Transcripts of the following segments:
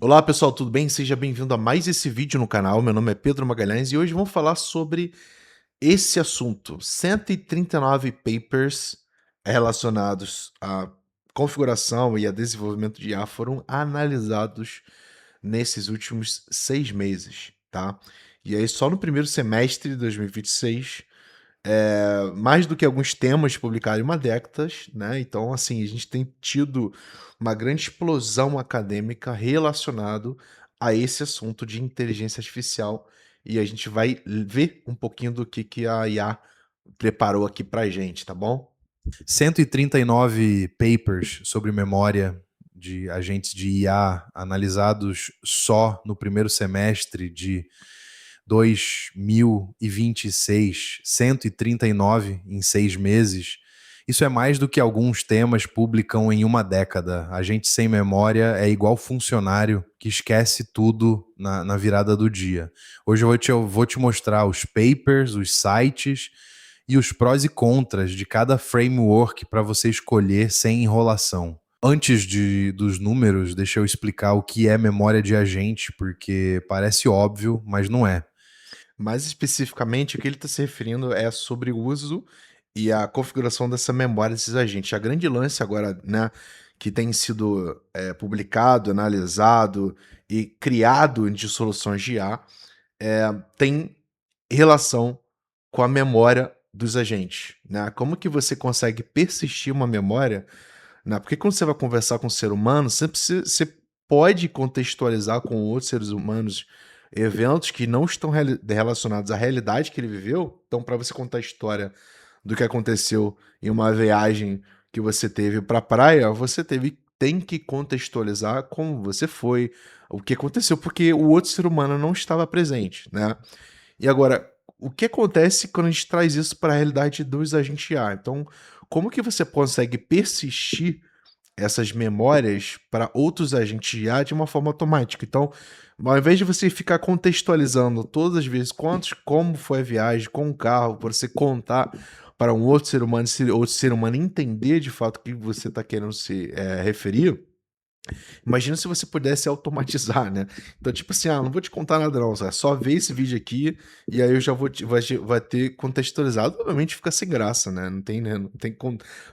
Olá pessoal, tudo bem? Seja bem-vindo a mais esse vídeo no canal. Meu nome é Pedro Magalhães e hoje vamos falar sobre esse assunto: 139 papers relacionados à configuração e a desenvolvimento de IA foram analisados nesses últimos 6 meses, tá? E aí, só no primeiro semestre de 2026, mais do que alguns temas publicados em uma década, né? Então, assim, a gente tem tido uma grande explosão acadêmica relacionado a esse assunto de inteligência artificial e a gente vai ver um pouquinho do que a IA preparou aqui pra gente, tá bom? 139 papers sobre memória de agentes de IA analisados só no primeiro semestre de 2026, 139 em 6 meses. Isso é mais do que alguns temas publicam em uma década. A gente sem memória é igual funcionário que esquece tudo na virada do dia. Hoje eu vou te mostrar os papers, os sites e os prós e contras de cada framework para você escolher sem enrolação. Antes dos números, deixa eu explicar o que é memória de agente, porque parece óbvio, mas não é. Mais especificamente, o que ele está se referindo é sobre o uso e a configuração dessa memória desses agentes. A grande lance agora, né, que tem sido publicado, analisado e criado de soluções de IA, tem relação com a memória dos agentes, né? Como que você consegue persistir uma memória, né? Porque quando você vai conversar com um ser humano, você pode contextualizar com outros seres humanos eventos que não estão relacionados à realidade que ele viveu. Então, para você contar a história do que aconteceu em uma viagem que você teve para a praia, tem que contextualizar como você foi, o que aconteceu, porque o outro ser humano não estava presente, né? E agora, o que acontece quando a gente traz isso para a realidade dos agentes IA? Então, como que você consegue persistir essas memórias para outros agentes IA de uma forma automática? Então, ao invés de você ficar contextualizando todas as vezes como foi a viagem com o carro, para você contar para um outro ser humano, se outro ser humano entender de fato o que você está querendo se referir. Imagina se você pudesse automatizar, né? Então, tipo assim, não vou te contar nada não, só vê esse vídeo aqui e aí eu já vai ter contextualizado. Obviamente fica sem graça, né? Não tem, né?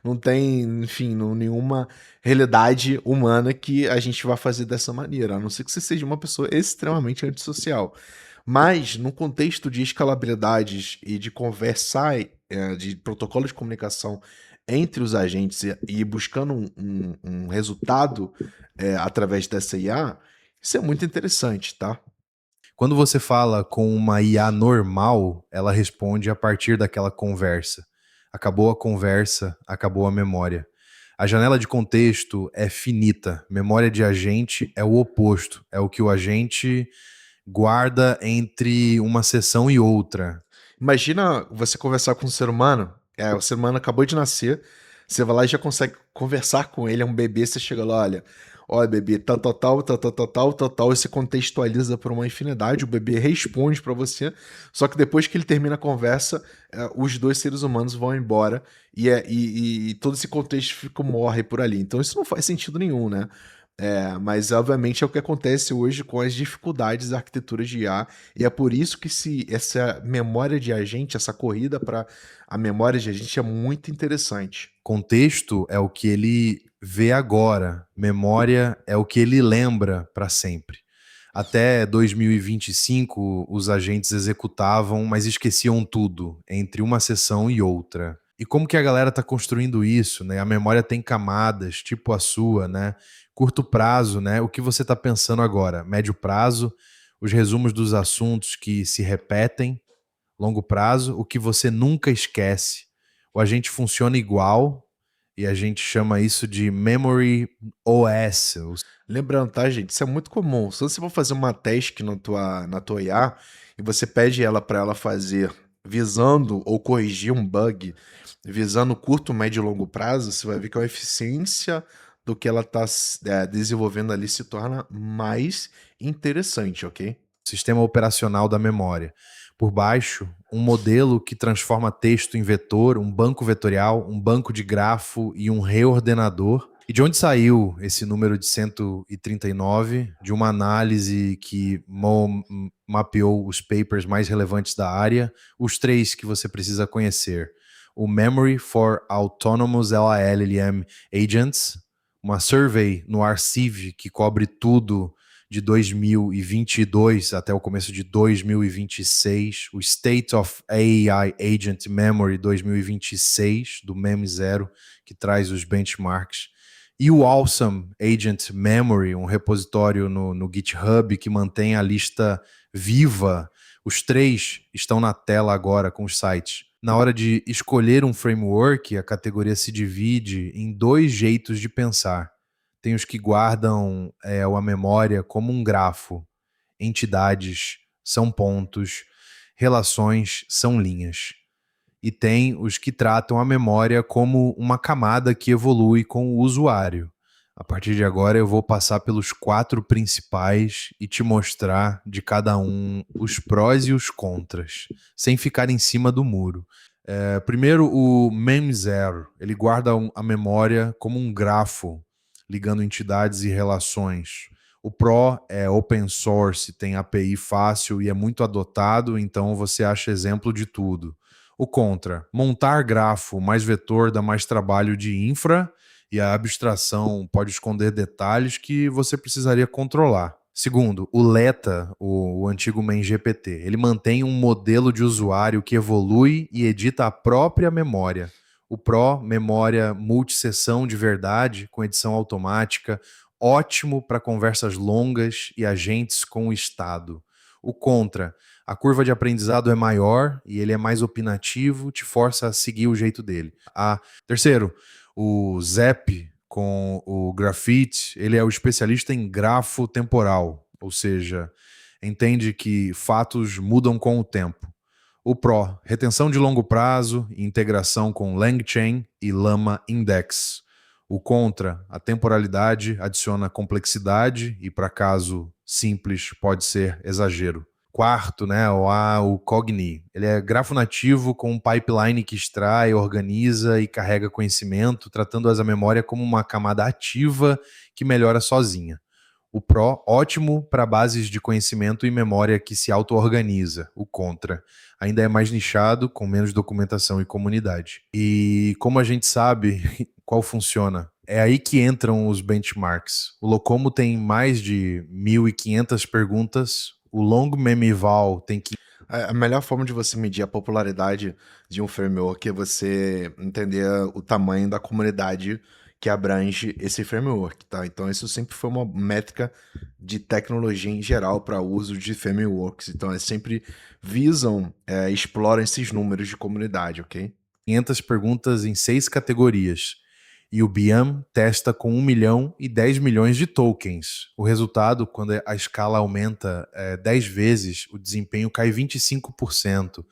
Não tem, enfim, nenhuma realidade humana que a gente vá fazer dessa maneira, a não ser que você seja uma pessoa extremamente antissocial. Mas, no contexto de escalabilidades e de conversar, de protocolo de comunicação entre os agentes e buscando um resultado através dessa IA, isso é muito interessante, tá? Quando você fala com uma IA normal, ela responde a partir daquela conversa. Acabou a conversa, acabou a memória. A janela de contexto é finita. Memória de agente é o oposto. É o que o agente guarda entre uma sessão e outra. Imagina você conversar com um ser humano, o ser humano acabou de nascer, você vai lá e já consegue conversar com ele, é um bebê, você chega lá, olha bebê, tal, e você contextualiza por uma infinidade, o bebê responde pra você, só que depois que ele termina a conversa, os dois seres humanos vão embora e todo esse contexto morre por ali. Então isso não faz sentido nenhum, né? Mas obviamente é o que acontece hoje com as dificuldades da arquitetura de IA, e é por isso que essa memória de agente, essa corrida para a memória de agente é muito interessante. Contexto é o que ele vê agora, memória é o que ele lembra para sempre. Até 2025, os agentes executavam, mas esqueciam tudo entre uma sessão e outra. E como que a galera está construindo isso, né? A memória tem camadas, tipo a sua, né? Curto prazo, né? O que você está pensando agora? Médio prazo, os resumos dos assuntos que se repetem. Longo prazo, o que você nunca esquece. O agente funciona igual e a gente chama isso de Memory OS. Lembrando, tá, gente? Isso é muito comum. Se você for fazer uma task na tua IA e você pede ela para ela fazer visando ou corrigir um bug, visando curto, médio e longo prazo, você vai ver que a eficiência do que ela está desenvolvendo ali se torna mais interessante, ok? Sistema operacional da memória. Por baixo, um modelo que transforma texto em vetor, um banco vetorial, um banco de grafo e um reordenador. E de onde saiu esse número de 139? De uma análise que mapeou os papers mais relevantes da área, os 3 que você precisa conhecer. O Memory for Autonomous LLM Agents, uma survey no Arciv que cobre tudo de 2022 até o começo de 2026, o State of AI Agent Memory 2026, do MEM0, que traz os benchmarks, e o Awesome Agent Memory, um repositório no GitHub que mantém a lista viva. Os 3 estão na tela agora com os sites. Na hora de escolher um framework, a categoria se divide em 2 jeitos de pensar. Tem os que guardam a memória como um grafo. Entidades são pontos, relações são linhas. E tem os que tratam a memória como uma camada que evolui com o usuário. A partir de agora eu vou passar pelos 4 principais e te mostrar de cada um os prós e os contras, sem ficar em cima do muro. Primeiro, o MEM0, ele guarda a memória como um grafo, ligando entidades e relações. O Pro é open source, tem API fácil e é muito adotado, então você acha exemplo de tudo. O contra, montar grafo mais vetor dá mais trabalho de infra e a abstração pode esconder detalhes que você precisaria controlar. Segundo, o Leta, o antigo main GPT, ele mantém um modelo de usuário que evolui e edita a própria memória. O Pro, memória multisessão de verdade, com edição automática, ótimo para conversas longas e agentes com o estado. O Contra, a curva de aprendizado é maior e ele é mais opinativo, te força a seguir o jeito dele. Terceiro, o Zep com o Graphite, ele é o especialista em grafo temporal, ou seja, entende que fatos mudam com o tempo. O Pro, retenção de longo prazo, integração com LangChain e Llama Index. O Contra, a temporalidade adiciona complexidade e, para caso simples, pode ser exagero. Quarto, né, o Cogni. Ele é grafo nativo com um pipeline que extrai, organiza e carrega conhecimento, tratando a memória como uma camada ativa que melhora sozinha. O Pro, ótimo para bases de conhecimento e memória que se auto-organiza. O Contra, ainda é mais nichado, com menos documentação e comunidade. E como a gente sabe qual funciona, é aí que entram os benchmarks. O Locomo tem mais de 1.500 perguntas, o Long Memival tem que... A melhor forma de você medir a popularidade de um framework é você entender o tamanho da comunidade que abrange esse framework, tá? Então isso sempre foi uma métrica de tecnologia em geral para uso de frameworks. Então eles sempre visam, exploram esses números de comunidade, ok? 500 perguntas em 6 categorias. E o BIAM testa com 1 milhão e 10 milhões de tokens. O resultado, quando a escala aumenta 10 vezes, o desempenho cai 25%.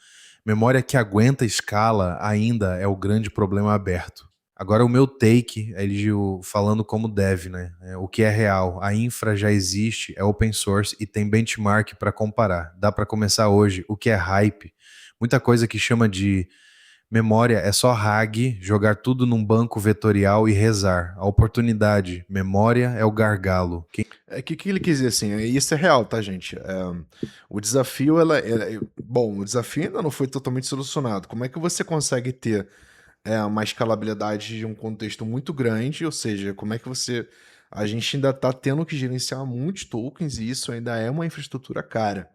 Memória que aguenta a escala ainda é o grande problema aberto. Agora o meu take, ele falando como dev, né? O que é real, a infra já existe, é open source e tem benchmark para comparar. Dá para começar hoje. O que é hype? Muita coisa que chama de memória é só RAG, jogar tudo num banco vetorial e rezar. A oportunidade, memória é o gargalo. O que ele quis dizer assim? Isso é real, tá, gente? O desafio, bom, o desafio ainda não foi totalmente solucionado. Como é que você consegue ter uma escalabilidade de um contexto muito grande? Ou seja, como é que você... A gente ainda está tendo que gerenciar muitos tokens e isso ainda é uma infraestrutura cara.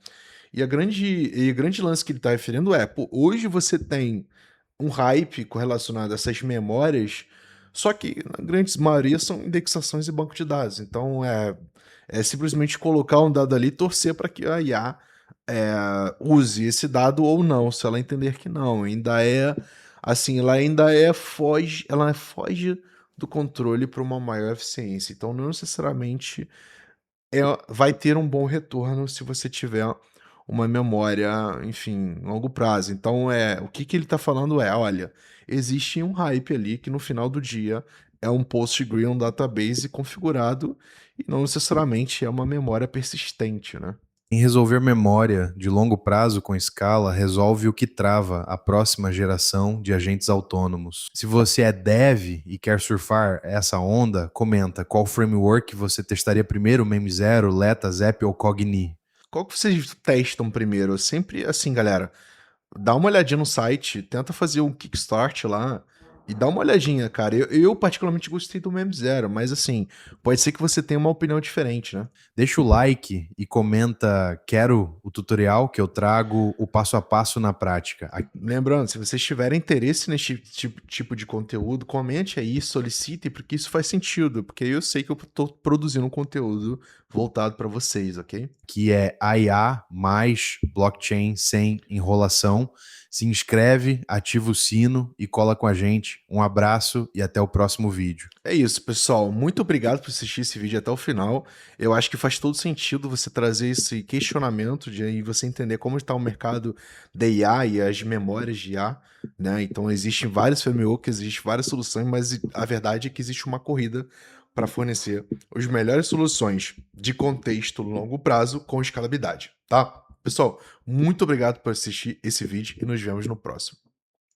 E o grande lance que ele está referindo pô, hoje você tem um hype correlacionado a essas memórias, só que na grande maioria são indexações e banco de dados. Então é simplesmente colocar um dado ali e torcer para que a IA use esse dado ou não, se ela entender que não. Ainda é assim, ela foge do controle para uma maior eficiência. Então não necessariamente vai ter um bom retorno se você tiver uma memória, enfim, longo prazo. Então, o que ele está falando olha, existe um hype ali que no final do dia é um PostgreSQL, um database configurado e não necessariamente é uma memória persistente, né? Em resolver memória de longo prazo com escala, resolve o que trava a próxima geração de agentes autônomos. Se você é dev e quer surfar essa onda, comenta qual framework você testaria primeiro, Meme0, Leta, Zep ou Cogni. Qual que vocês testam primeiro? Sempre assim, galera. Dá uma olhadinha no site, tenta fazer um Kickstart lá e dá uma olhadinha, cara. Eu particularmente gostei do Meme Zero, mas assim, pode ser que você tenha uma opinião diferente, né? Deixa o like e comenta quero o tutorial que eu trago o passo a passo na prática. Lembrando, se vocês tiverem interesse nesse tipo de conteúdo, comente aí, solicite, porque isso faz sentido, porque eu sei que eu tô produzindo um conteúdo voltado para vocês, ok? Que é IA mais blockchain sem enrolação. Se inscreve, ativa o sino e cola com a gente. Um abraço e até o próximo vídeo. É isso, pessoal. Muito obrigado por assistir esse vídeo até o final. Eu acho que faz todo sentido você trazer esse questionamento de aí você entender como está o mercado da IA e as memórias de IA, né? Então existem vários frameworks, existem várias soluções, mas a verdade é que existe uma corrida para fornecer as melhores soluções de contexto longo prazo com escalabilidade, tá? Pessoal, muito obrigado por assistir esse vídeo e nos vemos no próximo.